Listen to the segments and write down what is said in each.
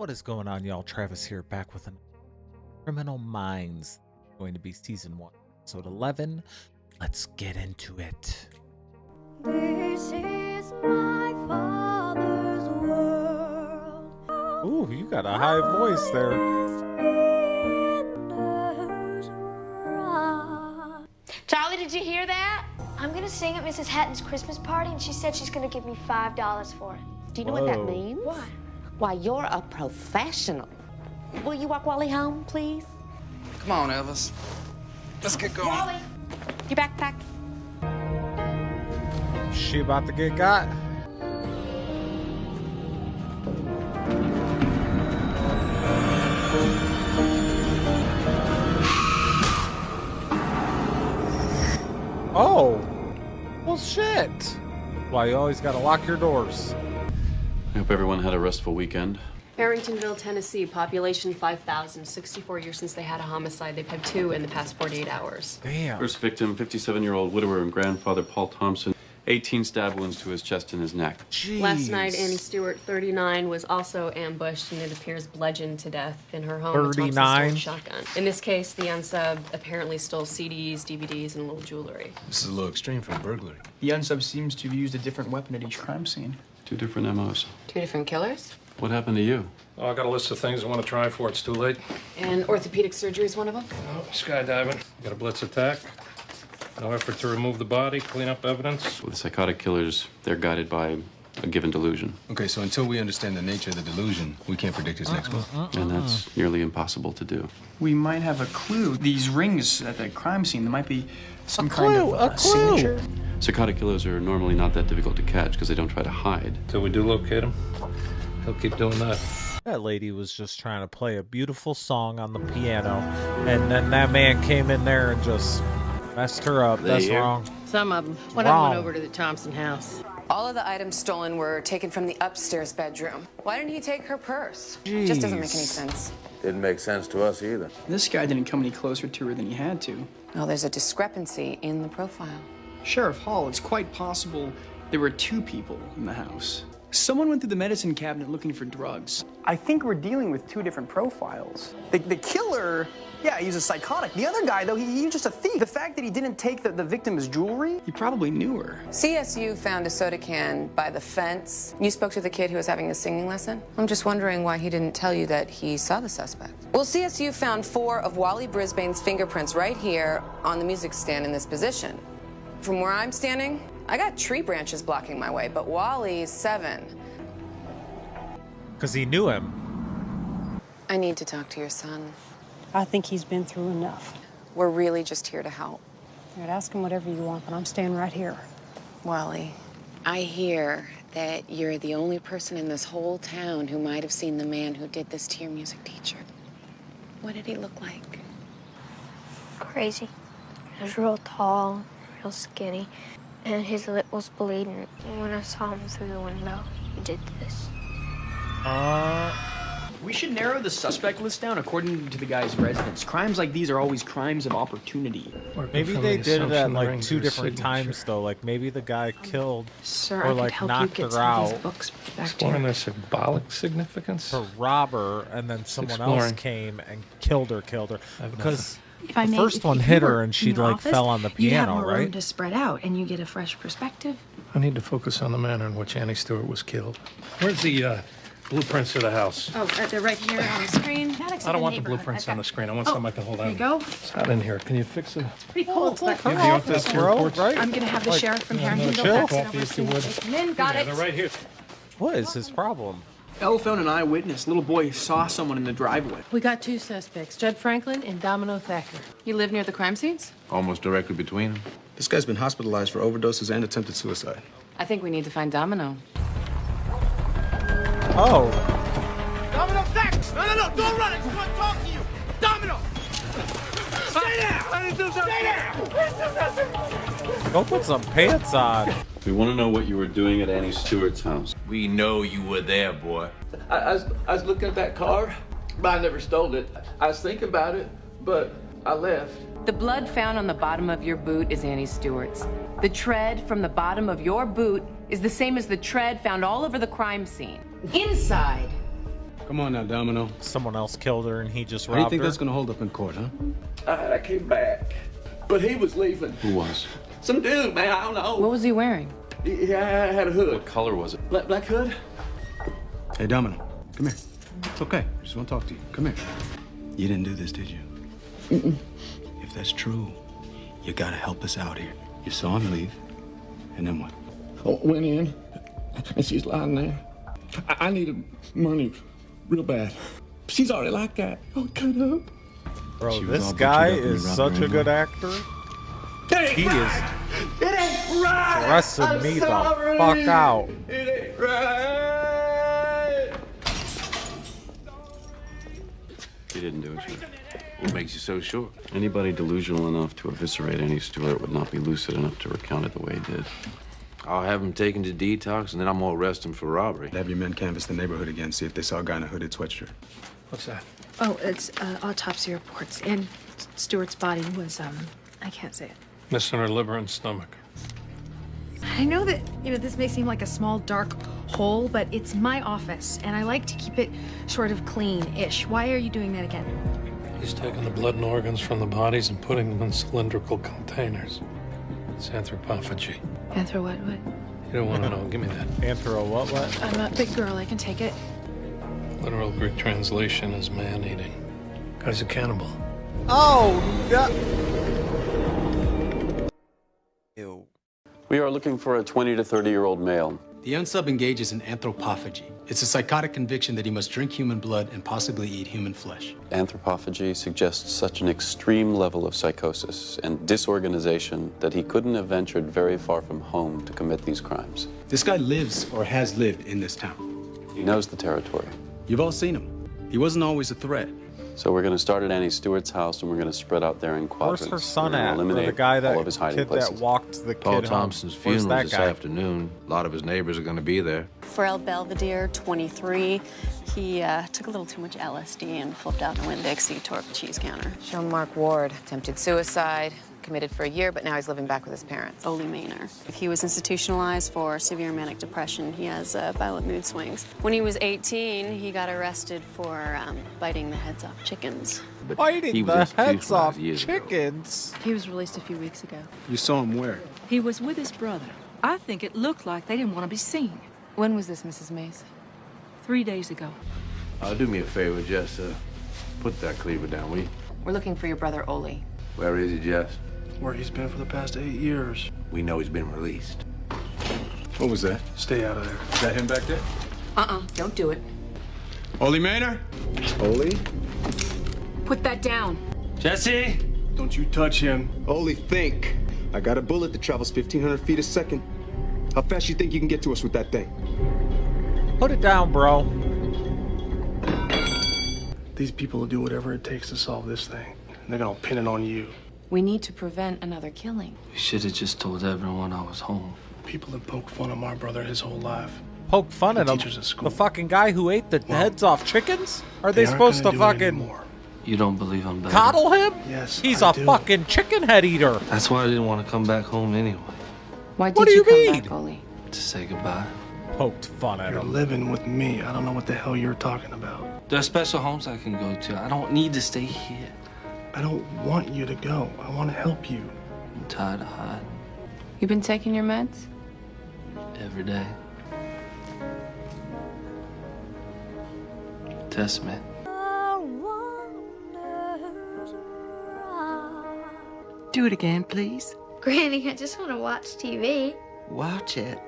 What is going on, y'all? Travis here, back with an Criminal Minds. Going to be season 1, episode 11. Let's get into it. This is my father's world. Ooh, you got a high voice there. Charlie, did you hear that? I'm gonna sing at Mrs. Hatton's Christmas party, and she said she's gonna give me $5 for it. Do you know what that Whoa. means? What? Why, you're a professional. Will you walk Wally home, please? Come on, Elvis. Let's get going. Wally. Your backpack. She about to get got? Oh, well, shit. Why you always gotta lock your doors? I hope everyone had a restful weekend. Barringtonville, Tennessee, population 5,000, 64 years since they had a homicide. They've had 2 in the past 48 hours. Damn. First victim, 57-year-old widower and grandfather Paul Thompson, 18 stab wounds to his chest and his neck. Jeez. Last night, Annie Stewart, 39, was also ambushed and it appears bludgeoned to death in her home. 39? Thompson stole a shotgun. In this case, the unsub apparently stole CDs, DVDs, and a little jewelry. This is a little extreme for a burglary. The unsub seems to have used a different weapon at each crime scene. 2 different MOs. 2 different killers? What happened to you? Oh, I got a list of things I want to try before it's too late. And orthopedic surgery is one of them? Oh, skydiving. Got a blitz attack. No effort to remove the body, clean up evidence. With psychotic killers, they're guided by a given delusion. Okay, so until we understand the nature of the delusion, we can't predict his next move. And that's nearly impossible to do. We might have a clue. These rings at the crime scene, there might be some A kind clue, of a clue. signature. Psychotic killers are normally not that difficult to catch because they don't try to hide. Till we do locate him, he'll keep doing that. That lady was just trying to play a beautiful song on the piano, and then that man came in there and just messed her up. That's wrong. Some of them. One Wrong. of them went over to the Thompson house. All of the items stolen were taken from the upstairs bedroom. Why didn't he take her purse? Just doesn't make any sense. Didn't make sense to us either. This guy didn't come any closer to her than he had to. No, there's a discrepancy in the profile. Sheriff Hall, it's quite possible there were 2 people in the house. Someone went through the medicine cabinet looking for drugs. I think we're dealing with 2 different profiles. The killer, yeah, he's a psychotic. The other guy, though, he's just a thief. The fact that he didn't take the victim's jewelry, he probably knew her. CSU found a soda can by the fence. You spoke to the kid who was having a singing lesson? I'm just wondering why he didn't tell you that he saw the suspect. Well, CSU found 4 of Wally Brisbane's fingerprints right here on the music stand in this position. From where I'm standing, I got tree branches blocking my way, but Wally's 7. Because he knew him. I need to talk to your son. I think he's been through enough. We're really just here to help. All right, ask him whatever you want, but I'm staying right here. Wally, I hear that you're the only person in this whole town who might have seen the man who did this to your music teacher. What did he look like? Crazy. He was real tall, real skinny, and his lip was bleeding. When I saw him through the window, he did this. We should narrow the suspect list down according to the guy's residence. Crimes like these are always crimes of opportunity. Maybe they did it at like 2 different times though. Like maybe the guy killed Sir, or I like could help knocked you her get some of these out books back to Exploring you. their symbolic significance. to rob her, and then someone else Exploring. came and killed her. Because If I the may, first if one you hit were her and she in your like office, fell on the you'd have piano, more room right? to spread out, and you get a fresh perspective. I need to focus on the manner in which Annie Stewart was killed. Where's the blueprints of the house? Oh, they're right here on the screen. I don't want the blueprints on the screen. I want something I can hold There on. you go. It's hot in here. Can you fix it? Pretty cool. It's like but her Maybe you want office, this to your bro, porch? right? I'm gonna have the Like, sheriff from another Barringtonville chill? fax it Coffee, over if so you you would. can take them in. Got Yeah, it. they're right here. What is his problem? Elle found an eyewitness. Little boy saw someone in the driveway. We got 2 suspects, Judd Franklin and Domino Thacker. You live near the crime scenes? Almost directly between them. This guy's been hospitalized for overdoses and attempted suicide. I think we need to find Domino. Oh, Domino, back! No, don't run! I just want to talk to you! Domino! Stay there! I didn't do something! Stay there! go put some pants on. We want to know what you were doing at Annie Stewart's house. We know you were there, boy. I was looking at that car, but I never stole it. I was thinking about it, but I left. The blood found on the bottom of your boot is Annie Stewart's. The tread from the bottom of your boot is the same as the tread found all over the crime scene. Inside Come on now, Domino. Someone else killed her and he just How do you robbed think her. that's gonna hold up in court, huh? I came back, but he was leaving. Who was? Some dude, man, I don't know. What was he wearing? He had a hood. What color was it? Black hood? Hey, Domino, come here. It's okay. I just want to talk to you. Come here. You didn't do this, did you? Mm-mm. If that's true, you gotta help us out here. You saw him leave, and then what? I went in, and she's lying there. I needed money real bad. She's already like that. Oh, cut up. Bro, this guy is such a good actor. He is It ain't right. stressing me the fuck out. It ain't right. He didn't do it, sure. What makes you so sure? Anybody delusional enough to eviscerate Annie Stewart would not be lucid enough to recount it the way he did. I'll have him taken to detox, and then I'm gonna arrest him for robbery. Have your men canvass the neighborhood again, see if they saw a guy in a hooded sweatshirt. What's that? Oh, it's autopsy reports. And Stewart's body was, I can't say it. Missing her liver and stomach. I know that, this may seem like a small, dark hole, but it's my office, and I like to keep it sort of clean-ish. Why are you doing that again? He's taking the blood and organs from the bodies and putting them in cylindrical containers. It's anthropophagy. Anthro what? You don't want to know. Give me that. Anthro what? I'm a big girl. I can take it. Literal Greek translation is man-eating. Guy's a cannibal. Oh, no. Ew. We are looking for a 20 to 30-year-old male. The unsub engages in anthropophagy. It's a psychotic conviction that he must drink human blood and possibly eat human flesh. Anthropophagy suggests such an extreme level of psychosis and disorganization that he couldn't have ventured very far from home to commit these crimes. This guy lives or has lived in this town. He knows the territory. You've all seen him. He wasn't always a threat. So we're going to start at Annie Stewart's house, and we're going to spread out there in quadrants. Where's her son We're gonna at? Or the eliminate guy that all of his hiding kid places. that walked the kid Paul home? Thompson's Where's funeral that this guy? afternoon. A lot of his neighbors are gonna be there. Pharrell Belvedere, 23. He took a little too much LSD and flipped out in a Winn-Dixie, tore up the cheese counter. Show Mark Ward, attempted suicide, committed for a year, but now he's living back with his parents. Ole Maynor. He was institutionalized for severe manic depression. He has violent mood swings. When he was 18, he got arrested for biting the heads off chickens. Biting the heads off chickens? He was released a few weeks ago. You saw him where? He was with his brother. I think it looked like they didn't want to be seen. When was this, Mrs. Mays? 3 days ago. Do me a favor, Jess. Put that cleaver down, will you? We're looking for your brother, Ole. Where is he, Jess? Where he's been for the past 8 years. We know he's been released. What was that? Stay out of there. Is that him back there? Don't do it. Ole Maynor? Ole? Put that down. Jesse! Don't you touch him. Ole, think. I got a bullet that travels 1,500 feet a second. How fast you think you can get to us with that thing? Put it down, bro. These people will do whatever it takes to solve this thing. And they're gonna pin it on you. We need to prevent another killing. You should have just told everyone I was home. People have poked fun at my brother his whole life. Poke fun at him? Teachers at school. The fucking guy who ate the heads off chickens? Are They they aren't supposed to gonna do it fucking You don't believe I'm better? coddle him? Yes, He's I a do. fucking chicken head eater. That's why I didn't want to come back home anyway. Why What did do you you come mean? back, Ole? To say goodbye. Poked fun at You're him. living with me. I don't know what the hell you're talking about. There are special homes I can go to. I don't need to stay here. I don't want you to go. I want to help you. I'm tired of hiding You been taking your meds? every day. Test me. Do it again, please. Granny, I just want to watch TV. Watch it.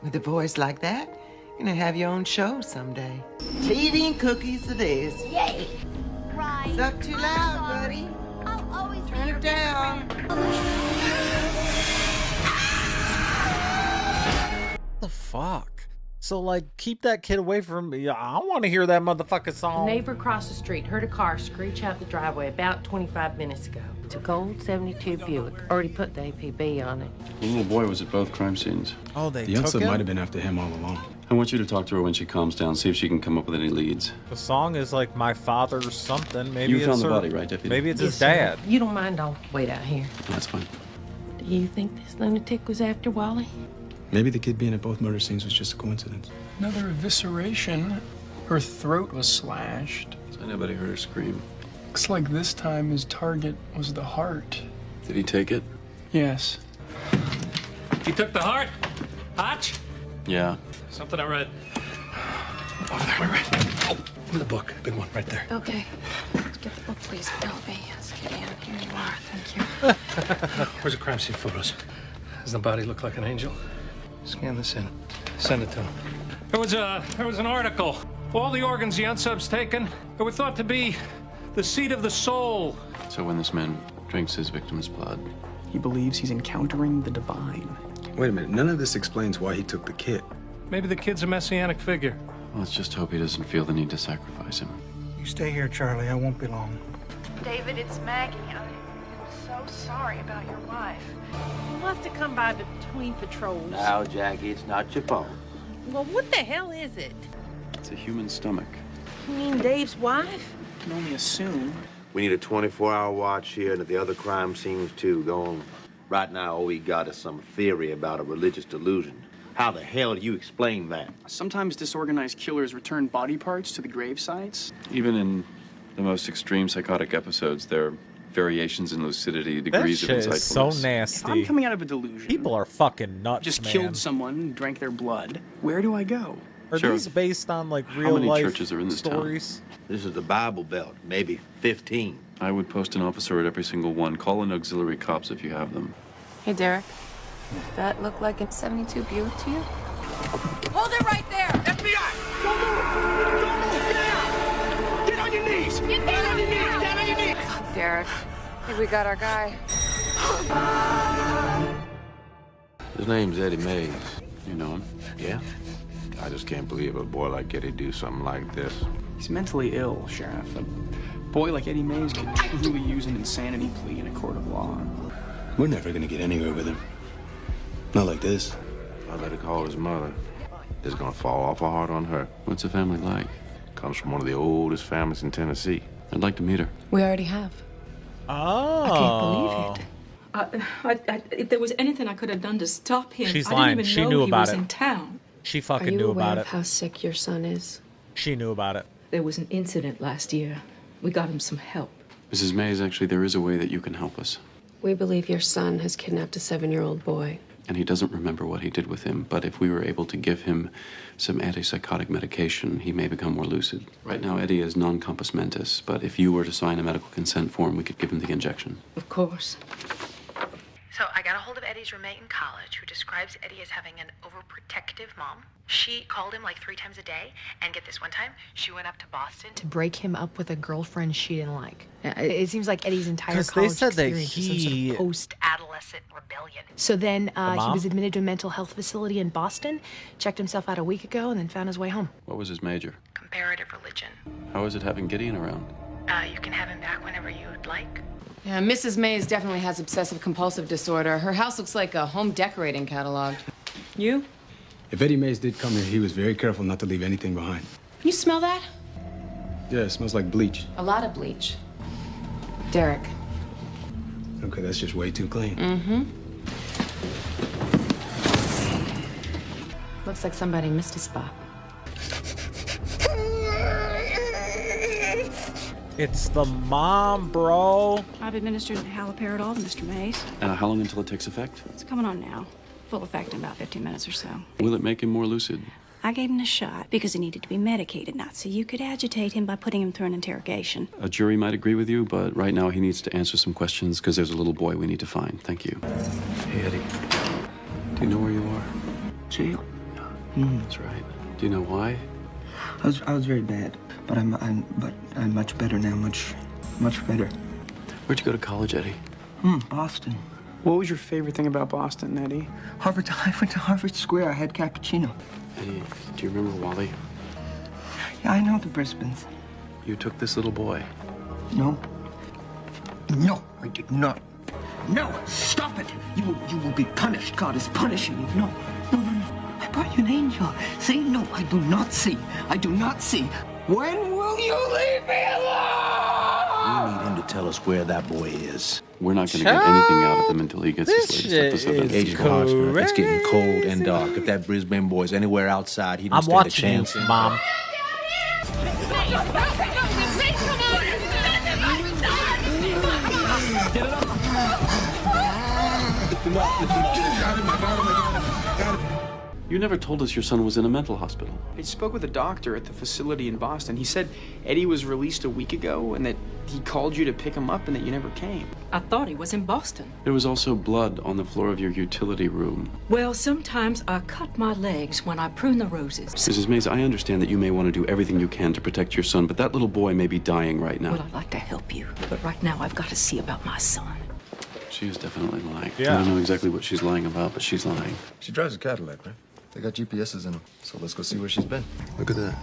With a voice like that, you're gonna have your own show someday. TV and cookies it is. Yay! Right. It's up too loud, buddy. I'll always Turn it down. What the fuck? So, like, keep that kid away from me. I want to hear that motherfucking A song. neighbor across the street heard a car screech out the driveway about 25 minutes ago. It's a gold 72 Buick. Already put the APB on it. The little boy was at both crime scenes. Oh, they The took unsub him? might have been after him all along. I want you to talk to her when she calms down, see if she can come up with any leads. The song is like My Father's Something. Maybe You it's found the her- body, right, Deputy? Maybe it's Yes, his sir. dad. You don't mind, I'll wait out here. That's fine. Do you think this lunatic was after Wally? Maybe the kid being at both murder scenes was just a coincidence. Another evisceration. Her throat was slashed. Has anybody heard her scream? Looks like this time his target was the heart. Did he take it? Yes. He took the heart? Hotch? Yeah. Something I read. Over there, right. Oh, give me the book. Big one right there. Okay. Let's get the book, please. Ellie, yes, get in. Here you are. Thank you. Where's the crime scene photos? Does the body look like an angel? Scan this in. Send it to him. There was an article. All the organs the unsub's taken, they were thought to be the seat of the soul. So when this man drinks his victim's blood, He believes he's encountering the divine. Wait a minute, none of this explains why he took the kid. Maybe the kid's a messianic figure. let's just hope he doesn't feel the need to sacrifice him. You stay here, Charlie. I won't be long. David, it's Maggie. I'm so sorry about your wife. We'll have to come by between patrols. Now, Jackie, it's not your fault. Well, what the hell is it? It's a human stomach. You mean Dave's wife? Can only assume. We need a 24-hour watch here and at the other crime scenes, too. Go on. Right now, all we got is some theory about a religious delusion. How the hell do you explain that? Sometimes disorganized killers return body parts to the grave sites. Even in the most extreme psychotic episodes, there are variations in lucidity, That degrees of shit is so insightfulness. nasty. I'm coming out of a delusion. People are fucking nuts, Just man. killed someone and drank their blood. Where do I go? Are Sheriff, these based on like how real many life churches are in this stories? This is the Bible Belt, maybe 15. I would post an officer at every single one. Call in auxiliary cops if you have them. Hey, Derek. That looked like a 72 Buick to you? Hold it right there! FBI! Don't move! Don't move! Get out! Get on your knees! Get down on your knees! Down on your knees! Derek, I think we got our guy. His name's Eddie Mays. You know him? Yeah? I just can't believe a boy like Eddie do something like this. He's mentally ill, Sheriff. A boy like Eddie Mays could truly use an insanity plea in a court of law. We're never gonna get anywhere with him. Not like this. I better call his mother. This is gonna fall awful hard on her. What's the family like? Comes from one of the oldest families in Tennessee. I'd like to meet her. We already have. Oh. I can't believe it. If there was anything I could have done to stop him, She's I lying. didn't She even knew know he about was it. in town. She Are fucking you knew aware about of it. how sick your son is? She knew about it. There was an incident last year. We got him some help. Mrs. Mays, actually, there is a way that you can help us. We believe your son has kidnapped a 7-year-old boy. And he doesn't remember what he did with him, but if we were able to give him some antipsychotic medication, he may become more lucid. Right now, Eddie is non-compos mentis, but if you were to sign a medical consent form, we could give him the injection. Of course. So I got a hold of Eddie's roommate in college who describes Eddie as having an overprotective mom. She called him like 3 times a day, and get this, one time she went up to Boston to break him up with a girlfriend she didn't like. It seems like Eddie's entire 'Cause they college said that experience was some sort he- of post-adolescent rebellion. So then he mom? was admitted to a mental health facility in Boston, checked himself out a week ago, and then found his way home. What was his major? Comparative religion. How is it having Gideon around? You can have him back whenever you'd like. Yeah, Mrs. Mays definitely has obsessive compulsive disorder. Her house looks like a home decorating catalog. You? If Eddie Mays did come here, he was very careful not to leave anything behind. You smell that? Yeah, it smells like bleach. A lot of bleach. Derek. Okay, that's just way too clean. Mm-hmm. Looks like somebody missed a spot. It's the mom, bro. I've administered haloperidol to Mr. Mays. How long until it takes effect? It's coming on now. Full effect in about 15 minutes or so. Will it make him more lucid? I gave him a shot because he needed to be medicated, not so you could agitate him by putting him through an interrogation. A jury might agree with you, but right now he needs to answer some questions because there's a little boy we need to find. Thank you. Hey, Eddie. Do you know where you are? Jail. That's right. Do you know why? I was very bad, but I'm much better now. Much better. Where'd you go to college, Eddie? Boston. What was your favorite thing about Boston, Eddie? I went to Harvard Square. I had cappuccino. Eddie, do you remember Wally? Yeah, I know the Brisbanes. You took this little boy. No. No, I did not. No, stop it. You will be punished. God is punishing you. No. I brought you an angel. See? No, I do not see. I do not see. When will you leave me alone? We need him to tell us where that boy is. We're not going to get anything out of him until he gets his latest episode. Agent Hartsman, it's getting cold and dark. If that Brisbane boy is anywhere outside, he I'm don't stand a watching you, chance. Mom. You never told us your son was in a mental hospital. I spoke with a doctor at the facility in Boston. He said Eddie was released a week ago and that he called you to pick him up and that you never came. I thought he was in Boston. There was also blood on the floor of your utility room. Well, sometimes I cut my legs when I prune the roses. Mrs. Mays, I understand that you may want to do everything you can to protect your son, but that little boy may be dying right now. Well, I'd like to help you, but right now I've got to see about my son. She is definitely lying. Yeah. I don't know exactly what she's lying about, but she's lying. She drives a Cadillac, right? They got GPSs in them, so let's go see where she's been. Look at that.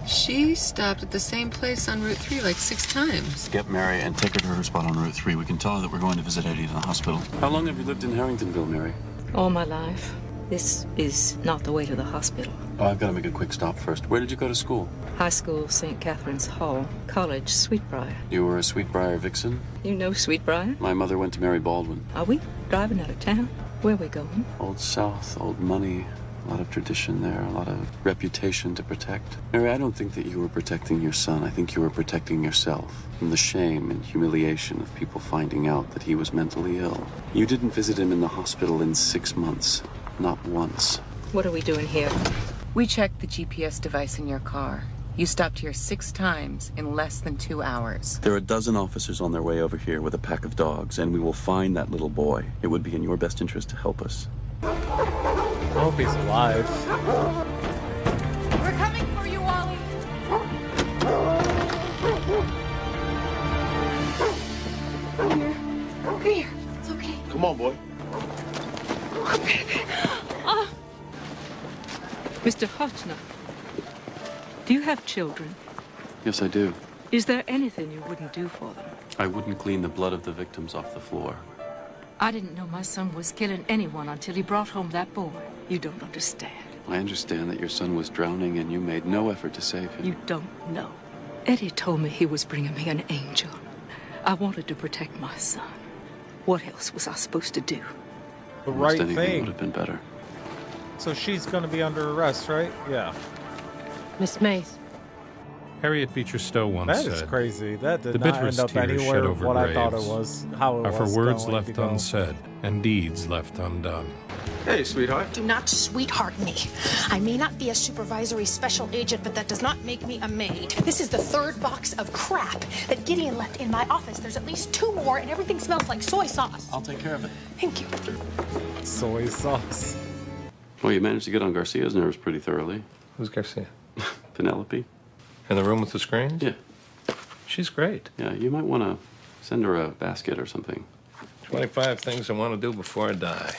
She stopped at the same place on Route 3 like 6 times. Get Mary and take her to her spot on Route 3. We can tell her that we're going to visit Eddie in the hospital. How long have you lived in Harringtonville, Mary? All my life. This is not the way to the hospital. Oh, I've got to make a quick stop first. Where did you go to school? High school, St. Catherine's Hall. College, Sweetbriar. You were a Sweetbriar vixen? You know Sweetbriar? My mother went to Mary Baldwin. Are we driving out of town? Where are we going? Old South, old money. A lot of tradition there, a lot of reputation to protect. Mary, I don't think that you were protecting your son. I think you were protecting yourself from the shame and humiliation of people finding out that he was mentally ill. You didn't visit him in the hospital in 6 months. Not once. What are we doing here? We checked the GPS device in your car. You stopped here 6 times in less than 2 hours. There are a dozen officers on their way over here with a pack of dogs, and we will find that little boy. It would be in your best interest to help us. I hope he's alive. We're coming for you, Wally. Okay, it's okay. Come on, boy. Mr. Hotchner, do you have children? Yes, I do. Is there anything you wouldn't do for them? I wouldn't clean the blood of the victims off the floor. I didn't know my son was killing anyone until he brought home that boy. You don't understand. I understand that your son was drowning and you made no effort to save him. You don't know. Eddie told me he was bringing me an angel. I wanted to protect my son. What else was I supposed to do? The Almost right anything thing. would have been better. So she's going to be under arrest, right? Yeah. Miss Mace. Harriet Beecher Stowe once That said, is crazy. That did the not bitterest end up tears anywhere shed over what I thought it graves was, how it are for was words going left to go. unsaid and deeds left undone. Hey, sweetheart. Do not sweetheart me. I may not be a supervisory special agent, but that does not make me a maid. This is the 3rd box of crap that Gideon left in my office. There's at least 2 more, and everything smells like soy sauce. I'll take care of it. Thank you. Soy sauce. Well, you managed to get on Garcia's nerves pretty thoroughly. Who's Garcia? Penelope. In the room with the screens? Yeah. She's great. Yeah, you might want to send her a basket or something. 25 things I want to do before I die.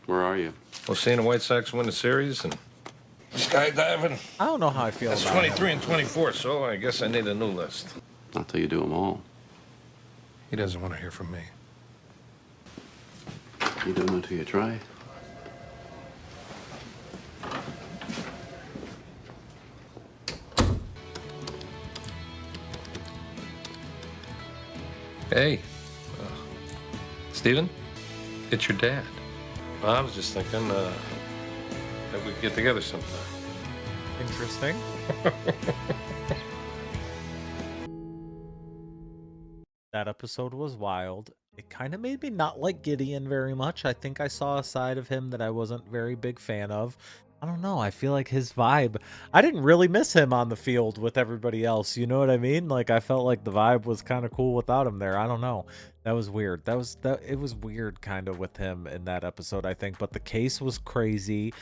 Where are you? Well, seeing the White Sox win the series and skydiving. I don't know how I feel That's about 23 and 24, so I guess I need a new list. Not till you do them all. He doesn't want to hear from me. You don't know until you try. Hey, Stephen, it's your dad. Well, I was just thinking that we could get together sometime. Interesting. That episode was wild. It kind of made me not like Gideon very much. I think I saw a side of him that I wasn't very big fan of. I don't know. I feel like his vibe, I didn't really miss him on the field with everybody else. You know what I mean? Like, I felt like the vibe was kind of cool without him there. I don't know. That was weird. It was weird kind of with him in that episode, I think. But the case was crazy.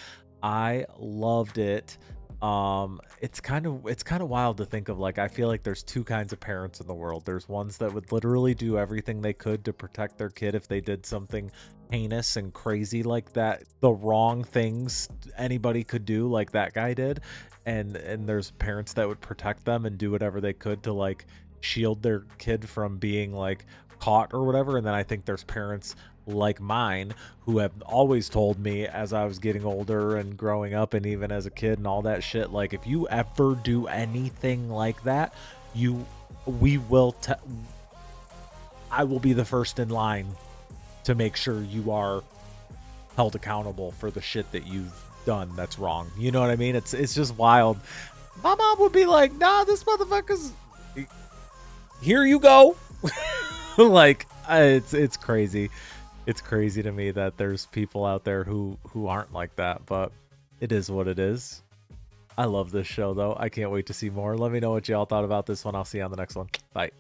I loved it. It's kind of wild to think of. Like, I feel like there's 2 kinds of parents in the world. There's ones that would literally do everything they could to protect their kid if they did something heinous and crazy like that, the wrong things anybody could do, like that guy did, and there's parents that would protect them and do whatever they could to like shield their kid from being like caught or whatever. And then I think there's parents like mine who have always told me as I was getting older and growing up and even as a kid and all that shit, like, if you ever do anything like that, I will be the first in line to make sure you are held accountable for the shit that you've done that's wrong. You know what I mean? It's just wild My mom would be like, nah, this motherfucker's, here you go. Like, it's crazy. It's crazy to me that there's people out there who aren't like that, but it is what it is. I love this show, though. I can't wait to see more. Let me know what y'all thought about this one. I'll see you on the next one. Bye.